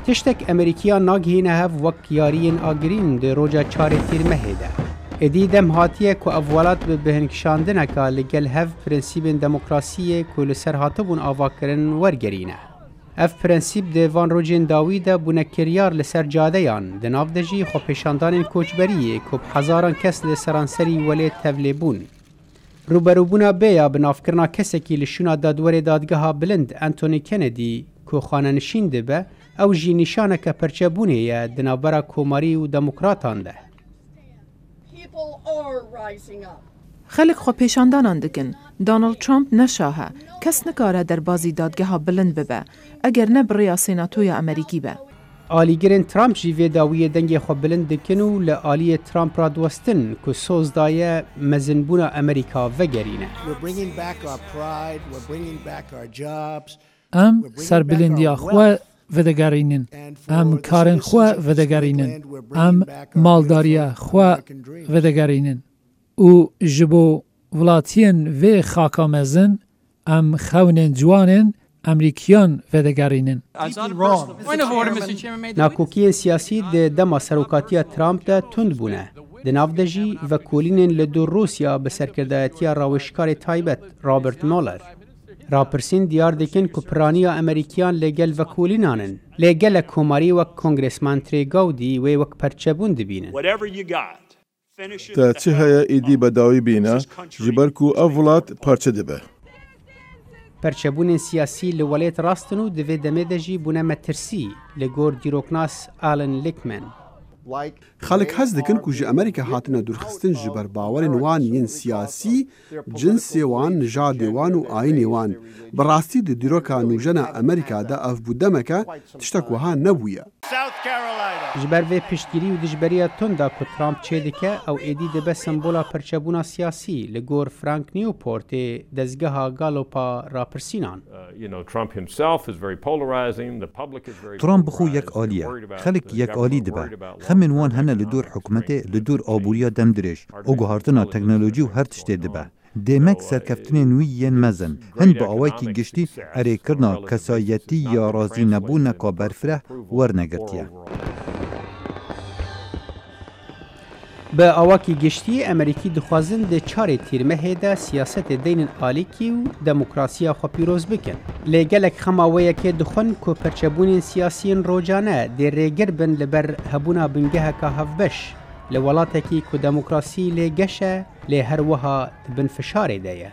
تشتك أمريكيا ناگهینه هف وک یارین آگرین ده روجا چار تیر مهیده. ادی دم هاتیه که اولات به بهنکشاندنه که لگل هف پرنسیب دموکراسیه که لسر هاتبون آواکرن ورگرینه. اف پرنسیب ده وان روجین داویده بونه کریار لسر جاده یان ده ناف دجی خو پیشاندان کوچبریه که هزاران کس لسرانسری ولی تولیبون. روبروبونا بیا بنافکرنا کسی که لشونا دادور دادگاه بلند انتونی کندی که خانه نشین ده به او جی نشانه که پرچبونه یه دنابرا کوماری و دموکراتان ده. خلق خو پیشاندانان دکن دانالد ترامپ نشاهه کس نکاره در بازی دادگاه بلند ببه اگر نه بریا سیناتوی امریکی به. آلیگرین ترامپ جیوه داویه دنگی خو بلند دکن و لآلی ترامپ را دوستن که سوز دایه مزنبون امریکا وگرینه. ام سربلندیا خو ودگرینن، ام کارن خو ودگرینن، ام مالداریا خو ودگرینن. او جبو ولاتین و خاکامزن ام خونن جوانن امریکیان ودگرینن. ناکوکی سیاسی ده دما سروکاتی ترامپ ده تند بونه. ده نافدجی و کولینن لدو روسیا بسرکردایتی راوشکار تایبت رابرت مولر. راپرسین دیار دکن که پرانیا امریکیان لگل و کولینانن. لگل کوماری و کنگرسمان تریگاودی و وک پرچبون دبینن. تا چه هیا ایدی بداوی بینا جبر کو اولاد پارچه دبه. پرچبون سیاسی لولیت راستنو دوی دمه دجی بونه مترسی لگور دیروکناس آلن لیکمن. خلق حز دکن که جه امریکا هاتنا درخستن جبر باورن وان ین سیاسی جنسی وان نژادی وان و آینی وان براستی ده دیروکا نوجنا امریکا ده اف بودمکا تشتک وها نبویا. جبر وی پشتگیری و دجبریا توندا که ترامپ چه دکه او ایدی ده به سمبولا پرچبونا سیاسی لگور فرانک نیوپورت دزگاه گالوپا راپرسینان. ترامپ بخو یک آلیه خلق یک آلی دبه خمن وان هنه لدور حکومته لدور آبوریا دم درش او گهارتنا تکنولوژی و هر تشته دبه دیمک سرکفتن نوی ین مزن هن با آوائی که گشتی اره کرنا کسایتی یا رازی نبون که برفره ورنگرتیه. به آواکی گشتی امریکی دخوازن ده چار تیرمه ده سیاست دین آلیکی و دموکراسی خو پیروز بکن. لگلک خماویه که دخون که پرچبون سیاسی روجانه ده ریگر بن لبر هبونا بنگه که هفبش لولاته که دموکراسی لگشه لهر وها بن فشار ده.